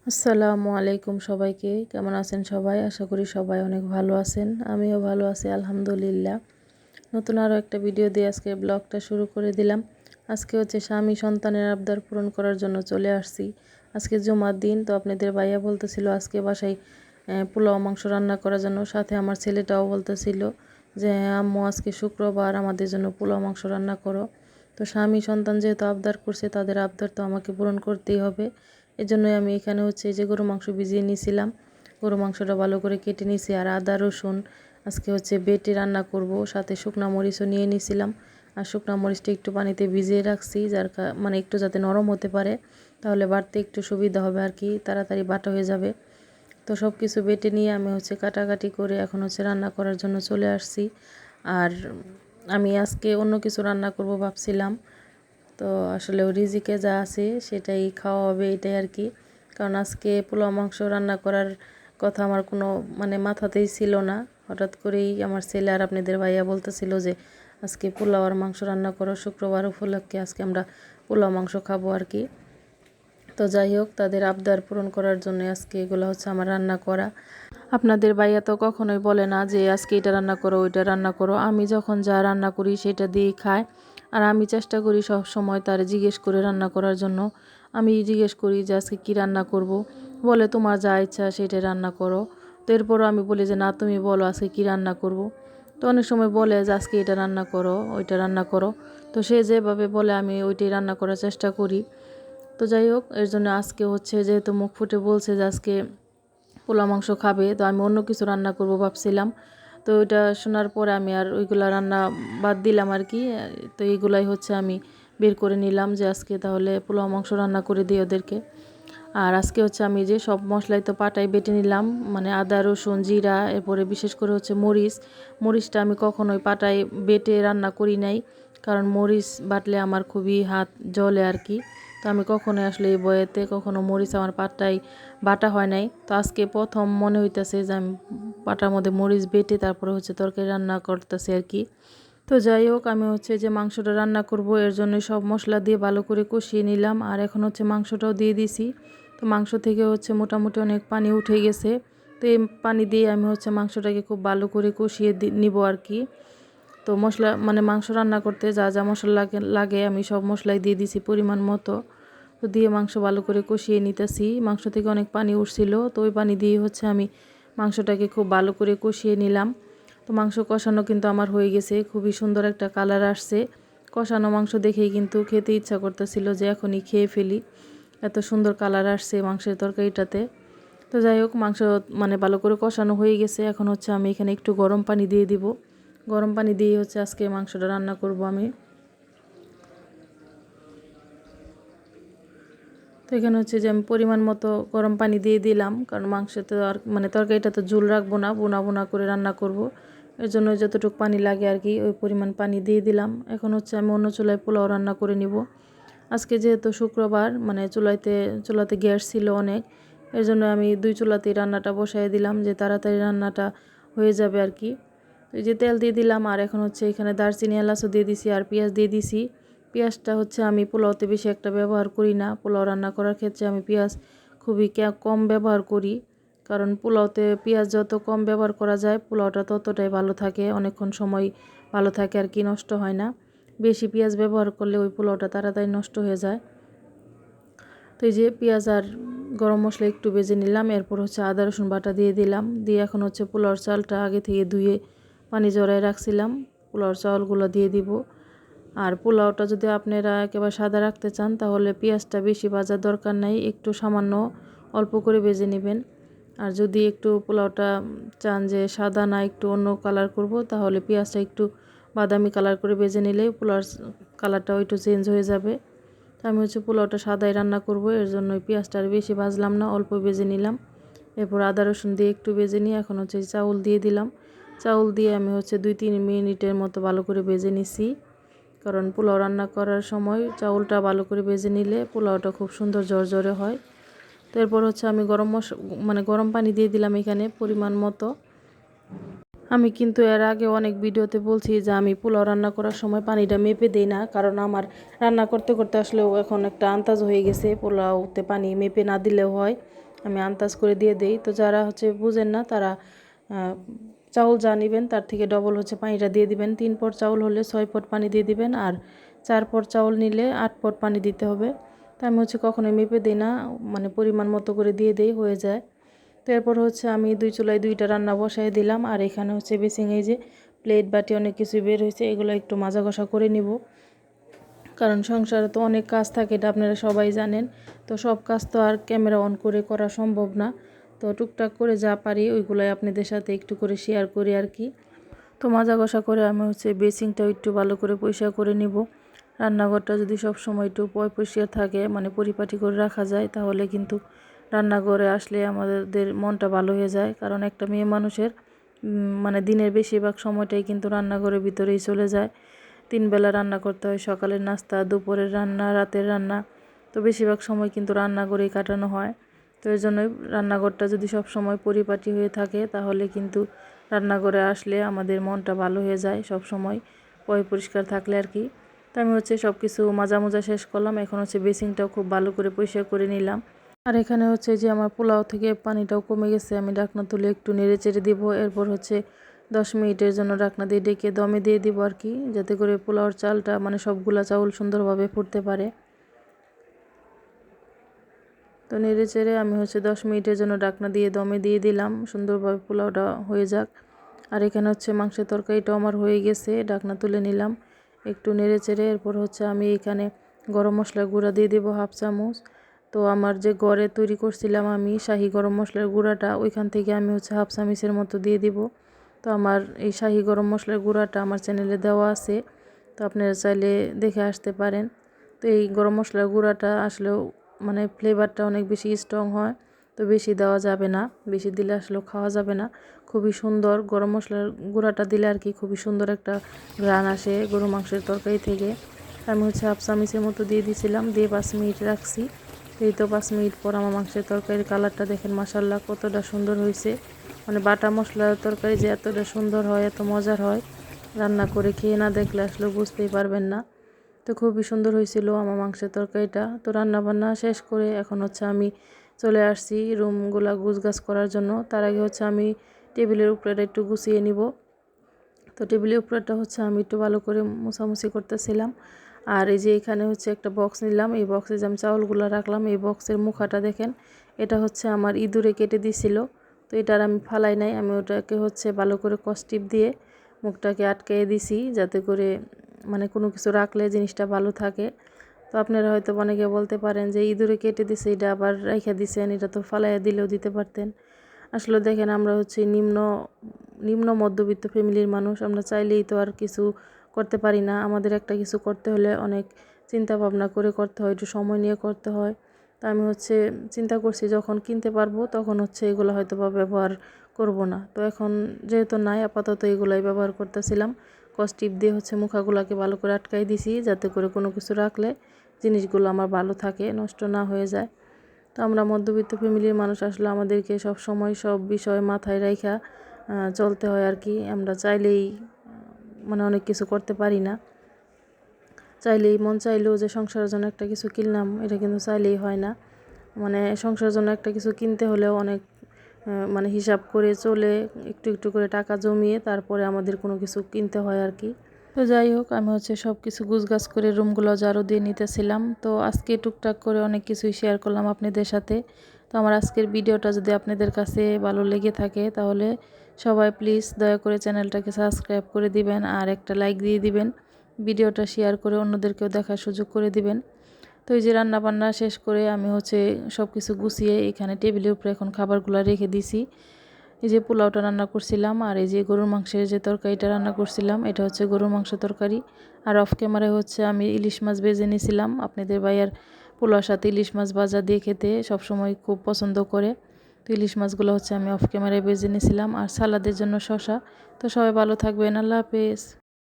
আসসালামু আলাইকুম সবাইকে। কেমন আছেন সবাই? আশা করি সবাই অনেক ভালো আছেন। আমিও ভালো আছি আলহামদুলিল্লাহ। নতুন আরও একটা ভিডিও দিয়ে আজকে ব্লগটা শুরু করে দিলাম। আজকে হচ্ছে স্বামী সন্তানের আবদার পূরণ করার জন্য চলে আসছি। আজকে জুমার দিন, তো আপনাদের ভাইয়া বলতেছিল আজকে বাসায় পোলাও মাংস রান্না করার জন্য। সাথে আমার ছেলেটাও বলতেছিল যে আম্মু আজকে শুক্রবার, আমাদের জন্য পোলাও মাংস রান্না করো। তো স্বামী সন্তান যেহেতু আবদার করছে, তাদের আবদার তো আমাকে পূরণ করতেই হবে। এজন্যই আমি এখানে হচ্ছে যে গরু মাংস ভিজিয়ে নিয়েছিলাম। গরু মাংসটা ভালো করে কেটে নিয়েছি, আর আদা রসুন আজকে হচ্ছে বেটে রান্না করব। সাথে শুকনা মরিচও নিয়ে নিয়েছিলাম, আর শুকনা মরিচটা একটু পানিতে ভিজিয়ে রাখছি, মানে একটু যাতে নরম হতে পারে, তাহলে বাটতে একটু সুবিধা হবে আর কি, তাড়াতাড়ি বাটা হয়ে যাবে। তো সব কিছু বেটে নিয়ে আমি হচ্ছে কাটাকাটি করে এখন হচ্ছে রান্না করার জন্য চলে আসছি। আর আমি আজকে অন্য কিছু রান্না করব ভাবছিলাম, তো আসলে রিজিকে যা আছে সেটাই খাওয়া হবে, এটাই আর কি। কারণ আজকে পোলাও মাংস রান্না করার কথা আমার কোনো মাথাতেই ছিল না। হঠাৎ করেই আমার ছেলে আর আপনাদের ভাইয়া বলতেছিল যে আজকে পোলাও আর মাংস রান্না করো, শুক্রবার উপলক্ষে আজকে আমরা পোলাও মাংস খাবো আর কি। তো যাই হোক, তাদের আবদার পূরণ করার জন্য আজকে এগুলো হচ্ছে আমার রান্না করা। আপনাদের ভাইয়া তো কখনোই বলে না যে আজকে এটা রান্না করো ওইটা রান্না করো। আমি যখন যা রান্না করি সেটা দিয়েই খায়। আর আমি চেষ্টা করি সব সময় তার জিজ্ঞেস করে রান্না করার জন্য। আমি জিজ্ঞেস করি যে আজকে কী রান্না করব। বলে তোমার যা ইচ্ছা সেটা রান্না করো। তো এরপরও আমি বলি যে না, তুমি বলো আজকে কী রান্না করব। তো অনেক সময় বলে যে আজকে এটা রান্না করো ওইটা রান্না করো। তো সে যেভাবে বলে আমি ওইটাই রান্না করার চেষ্টা করি। তো যাই হোক, এর জন্য আজকে হচ্ছে যেহেতু মুখ ফুটে বলছে যে আজকে পোলাও মাংস খাবে, তো আমি অন্য কিছু রান্না করব ভাবছিলাম। তো ওইটা শোনার পরে আমি আর ওইগুলা রান্না বাদ দিলাম আর কি। তো এইগুলাই হচ্ছে আমি বের করে নিলাম যে আজকে তাহলে পোলাও মাংস রান্না করে দিই ওদেরকে। আর আজকে হচ্ছে আমি যে সব মশলাই তো পাটায় বেটে নিলাম, আদা রসুন জিরা, এরপরে বিশেষ করে হচ্ছে মরিচটা আমি কখনোই পাটায় বেটে রান্না করি নাই, কারণ মরিচ বাটলে আমার খুবই হাত জ্বলে আর কি। তো আমি কখনোই আসলে এই বয়েতে কখনো মরিচ আমার পাটায় বাটা হয় নাই। তো আজকে প্রথম মনে হইতেছে যে আমি পাটার মধ্যে মরিচ বেটে তারপরে হচ্ছে তরকারি রান্না করতেছি আর কি। তো যাই হোক, আমি হচ্ছে যে মাংসটা রান্না করব, এর জন্য সব মশলা দিয়ে ভালো করে কষিয়ে নিলাম। আর এখন হচ্ছে মাংসটাও দিয়ে দিছি। তো মাংস থেকে হচ্ছে মোটামুটি অনেক পানি উঠে গেছে। তো এই পানি দিয়ে আমি হচ্ছে মাংসটাকে খুব ভালো করে কষিয়ে নিব আর কি। তো মশলা মাংস রান্না করতে যা যা মশলা লাগে আমি সব মশলাই দিয়ে দিছি পরিমাণ মতো। তো দিয়ে মাংস ভালো করে কষিয়ে নিতেছি। মাংস থেকে অনেক পানি উঠছিল, তো ওই পানি দিয়ে হচ্ছে আমি মাংসটাকে খুব ভালো করে কষিয়ে নিলাম। তো মাংস কষানো কিন্তু আমার হয়ে গেছে, খুবই সুন্দর একটা কালার আসছে। কষানো মাংস দেখেই কিন্তু খেতে ইচ্ছা করতেছিল যে এখনই খেয়ে ফেলি, এত সুন্দর কালার আসছে মাংসের তরকারিটাতে। তো যাই হোক, মাংস ভালো করে কষানো হয়ে গেছে। এখন হচ্ছে আমি এখানে একটু গরম পানি দিয়ে দিব। গরম পানি দিয়ে হচ্ছে আজকে মাংসটা রান্না করব আমি। তো এখানে হচ্ছে যে আমি পরিমাণ মতো গরম পানি দিয়ে দিলাম, কারণ মাংসতে আর তরকারিটা তো ঝোল রাখবো না, বোনা বোনা করে রান্না করব। এর জন্য যতটুকু পানি লাগে আর কি ওই পরিমাণ পানি দিয়ে দিলাম। এখন হচ্ছে আমি অন্য চুলায় পোলাও রান্না করে নিব। আজকে যেহেতু শুক্রবার, চুলাতে গ্যাস ছিল অনেক, এর জন্য আমি দুই চুলাতেই রান্নাটা বসাই দিলাম যে তাড়াতাড়ি রান্নাটা হয়ে যাবে আর কি। এই যে তেল দিয়ে দিলাম, আর এখন হচ্ছে এখানে দারচিনি এলাচও দিয়ে দিছি, আর পেঁয়াজ দিয়ে দিছি। পেঁয়াজটা হচ্ছে আমি পোলাওতে বেশি একটা ব্যবহার করি না। পোলাও রান্না করার ক্ষেত্রে আমি পেঁয়াজ খুবই কম ব্যবহার করি, কারণ পোলাওতে পেঁয়াজ যত কম ব্যবহার করা যায় পোলাওটা ততটাই ভালো থাকে, অনেকক্ষণ সময় ভালো থাকে আর কি, নষ্ট হয় না। বেশি পেঁয়াজ ব্যবহার করলে ওই পোলাওটা তাড়াতাড়ি নষ্ট হয়ে যায়। তো এই যে পেঁয়াজ আর গরম মশলা একটু ভেজে নিলাম, এরপর হচ্ছে আদা রসুন বাটা দিয়ে দিলাম। দিয়ে এখন হচ্ছে পোলাওর চালটা আগে থেকে ধুয়ে পানি জড়ায় রাখছিলাম, পোলাওর চালগুলো দিয়ে দিব। আর পোলাওটা যদি আপনারা একেবারে সাদা রাখতে চান তাহলে পেঁয়াজটা বেশি ভাজার দরকার নাই, একটু সামান্য অল্প করে ভেজে নেবেন। আর যদি একটু পোলাওটা চান যে সাদা না একটু অন্য কালার করব, তাহলে পেঁয়াজটা একটু বাদামি কালার করে ভেজে নিলে পোলাওর কালারটাও একটু চেঞ্জ হয়ে যাবে। তো আমি হচ্ছে পোলাওটা সাদাই রান্না করব, এর জন্য পেঁয়াজটা আর বেশি ভাজলাম না, অল্প ভেজে নিলাম। এরপর আদা রসুন দিয়ে একটু ভেজে নিয়ে এখন হচ্ছে চাউল দিয়ে দিলাম। চাউল দিয়ে আমি হচ্ছে 2-3 মিনিটের মতো ভালো করে ভেজে নিছি, কারণ পোলাও রান্না করার সময় চাউলটা ভালো করে ভেজে নিলে পোলাওটা খুব সুন্দর ঝরঝরে হয়। তো এরপর হচ্ছে আমি গরম পানি দিয়ে দিলাম এখানে পরিমাণ মতো। আমি কিন্তু এর আগে অনেক ভিডিওতে বলছি যে আমি পোলাও রান্না করার সময় পানিটা মেপে দিই না, কারণ আমার রান্না করতে করতে আসলেও এখন একটা আন্দাজ হয়ে গেছে পোলাওতে পানি মেপে না দিলেও হয়। আমি আন্দাজ করে দিয়ে দেই। তো যারা হচ্ছে বুঝেন না তারা চাউল যা নেবেন তার থেকে ডবল হচ্ছে পানিটা দিয়ে দিবেন। 3 পট চাউল হলে 6 পট পানি দিয়ে দিবেন, আর 4 পট চাউল নিলে 8 পট পানি দিতে হবে। তো আমি হচ্ছে কখনোই মেপে দিই না, মানে পরিমাণ মতো করে দিয়ে দেই, হয়ে যায়। তো এরপর হচ্ছে আমি 2 চুলায় 2টা রান্না বসাই দিলাম, আর এখানে হচ্ছে বেসিংয়ে যে প্লেট বাটি অনেক কিছু বের হয়েছে, এগুলো একটু মাজা ঘষা করে নিব। কারণ সংসারে তো অনেক কাজ থাকে, এটা আপনারা সবাই জানেন। তো সব কাজ তো আর ক্যামেরা অন করে করা সম্ভব না। তো টুকটাক করে যা পারি ওইগুলাই আপনাদের সাথে একটু করে শেয়ার করি আর কি। তো মাজা ঘষা করে আমি হচ্ছে বেসিংটাও একটু ভালো করে পরিষ্কার করে নিব। রান্নাঘরটা যদি সব সময় একটু পরিষ্কার থাকে, মানে পরিপাটি করে রাখা যায়, তাহলে কিন্তু রান্নাঘরে আসলে আমাদের মনটা ভালো হয়ে যায়। কারণ একটা মেয়ে মানুষের মানে দিনের বেশিরভাগ সময়টাই কিন্তু রান্নাঘরের ভিতরেই চলে যায়। 3 বেলা রান্না করতে হয়, সকালের নাস্তা, দুপুরের রান্না, রাতের রান্না। তো বেশিরভাগ সময় কিন্তু রান্নাঘরেই কাটানো হয়। তো এর জন্যই রান্নাঘরটা যদি সব সময় পরিপাটি হয়ে থাকে, তাহলে কিন্তু রান্নাঘরে আসলে আমাদের মনটা ভালো হয়ে যায় সব সময় পরিষ্কার থাকলে আর কি। তো আমি হচ্ছে সব কিছু মাজা শেষ করলাম। এখন হচ্ছে বেসিংটাও খুব ভালো করে পরিষ্কার করে নিলাম। আর এখানে হচ্ছে যে আমার পোলাও থেকে পানিটাও কমে গেছে, আমি ঢাকনা তুলে একটু নেড়ে চেড়ে দিব। এরপর হচ্ছে 10 মিনিটের জন্য ঢাকনা দিয়ে ডেকে দমে দিয়ে দিব আর কি, যাতে করে পোলাওর চালটা মানে সবগুলা চাউল সুন্দরভাবে ফুটতে পারে। তো নেড়ে চেড়ে আমি হচ্ছে 10 মিনিটের জন্য ঢাকনা দিয়ে দমে দিয়ে দিলাম, সুন্দরভাবে পোলাওটা হয়ে যাক। আর এখানে হচ্ছে মাংসের তরকারিটাও আমার হয়ে গেছে, ঢাকনা তুলে নিলাম একটু নেড়ে চেড়ে। এরপর হচ্ছে আমি এখানে গরম মশলার গুঁড়া দিয়ে দেবো 1/2 চামচ। তো আমার যে ঘরে তৈরি করছিলাম আমি শাহি গরম মশলার গুঁড়াটা, ওইখান থেকে আমি হচ্ছে 1/2 চামচের মতো দিয়ে দিব। তো আমার এই শাহি গরম মশলার গুঁড়াটা আমার চ্যানেলে দেওয়া আছে, তো আপনারা চাইলে দেখে আসতে পারেন। তো এই গরম মশলার গুঁড়াটা আসলেও মানে ফ্লেভারটা অনেক বেশি স্ট্রং হয়, তো বেশি দেওয়া যাবে না, বেশি দিলে আসলেও খাওয়া যাবে না। খুবই সুন্দর গরম মশলার গুঁড়াটা দিলে আর কি, খুবই সুন্দর একটা ঘ্রাণ আসে গরু মাংসের তরকারি থেকে। আমি হচ্ছে 1/2 চামচের মতো দিয়ে দিয়েছিলাম, দিয়ে 5 মিনিট রাখছি। এই তো 5 মিনিট পর আমার মাংসের তরকারির কালারটা দেখেন মাশাআল্লাহ কতটা সুন্দর হয়েছে। মানে বাটা মশলার তরকারি যে এতটা সুন্দর হয়, এত মজার হয়, রান্না করে খেয়ে না দেখলে আসলে বুঝতেই পারবেন না। তো খুবই সুন্দর হয়েছিল আমার মাংসের তরকারিটা। তো রান্না বান্না শেষ করে এখন হচ্ছে আমি চলে আসছি রুমগুলা গুছগাছ করার জন্য। তার আগে হচ্ছে আমি টেবিলের উপরেটা একটু গুছিয়ে নিব। তো টেবিলের উপরেটা হচ্ছে আমি একটু ভালো করে মোছামুছি করতেছিলাম। আর এই যে এখানে হচ্ছে একটা বক্স নিলাম, এই বক্সে যে আমি চাউলগুলো রাখলাম, এই বক্সের মুখাটা দেখেন, এটা হচ্ছে আমার ইঁদুরে কেটে দিছিল। তো এটার আমি ফালাই নাই, আমি ওটাকে হচ্ছে ভালো করে কষ্টিপ দিয়ে মুখটাকে আটকিয়ে দিছি, যাতে করে মানে কোনো কিছু রাখলে জিনিসটা ভালো থাকে। তো আপনারা হয়তো অনেকে বলতে পারেন যে ইঁদুরে কেটে দিছে, এটা আবার রাইখা দিছেন, এটা তো ফালাইয়া দিলেও দিতে পারতেন। আসলে দেখেন আমরা হচ্ছে নিম্ন মধ্যবিত্ত ফ্যামিলির মানুষ, আমরা চাইলেই তো আর কিছু করতে পারি না। আমাদের একটা কিছু করতে হলে অনেক চিন্তা ভাবনা করে করতে হয়, একটু সময় নিয়ে করতে হয়। তো আমি হচ্ছে চিন্তা করছি যখন কিনতে পারবো তখন হচ্ছে এগুলো হয়তো বা ব্যবহার করব না। তো এখন যেহেতু নাই, আপাতত এগুলাই ব্যবহার করতেছিলাম। কষ্টিপ দিয়ে হচ্ছে মুখাগুলোকে ভালো করে আটকাই দিছি, যাতে করে কোনো কিছু রাখলে জিনিসগুলো আমার ভালো থাকে, নষ্ট না হয়ে যায়। তো আমরা মধ্যবিত্ত ফ্যামিলির মানুষ, আসলে আমাদেরকে সব সময় সব বিষয় মাথায় রাইখা চলতে হয় আর কি। আমরা চাইলেই মানে অনেক কিছু করতে পারি না। চাইলেই মন চাইলেও যে সংসারের জন্য একটা কিছু কিনলাম, এটা কিন্তু চাইলেই হয় না। মানে সংসারের জন্য একটা কিছু কিনতে হলেও অনেক মানে হিসাব করে চলে, একটু একটু করে টাকা জমিয়ে তারপরে আমাদের কোনো কিছু কিনতে হয় আর কি। তো যাই হোক, আমি হচ্ছে সব কিছু গুছগাছ করে রুমগুলো ঝাড়ু দিয়ে নিতেছিলাম। তো আজকে টুকটাক করে অনেক কিছুই শেয়ার করলাম আপনাদের সাথে। তো আমার আজকের ভিডিওটা যদি আপনাদের কাছে ভালো লেগে থাকে, তাহলে সবাই প্লিজ দয়া করে চ্যানেলটাকে সাবস্ক্রাইব করে দিবেন, আর একটা লাইক দিয়ে দিবেন। ভিডিওটা শেয়ার করে অন্যদেরকেও দেখার সুযোগ করে দিবেন। তো এই যে রান্না বান্না শেষ করে আমি হচ্ছে সব কিছু গুছিয়ে এখানে টেবিলের উপরে এখন খাবারগুলো রেখে দিছি। এই যে পোলাওটা রান্না করছিলাম, আর এই যে গরুর মাংসের যে তরকারিটা রান্না করছিলাম, এটা হচ্ছে গরুর মাংস তরকারি। আর অফ ক্যামেরায় হচ্ছে আমি ইলিশ মাছ ভেজে নিয়েছিলাম। আপনাদের ভাইয়ার পোলাওর সাথে ইলিশ মাছ ভাজা দিয়ে খেতে সবসময় খুব পছন্দ করে। তো ইলিশ মাছগুলো হচ্ছে আমি অফ ক্যামেরায় ভেজে নিয়েছিলাম, আর সালাদের জন্য শসা। তো সবাই ভালো থাকবেন, আল্লাহ হাফেজ।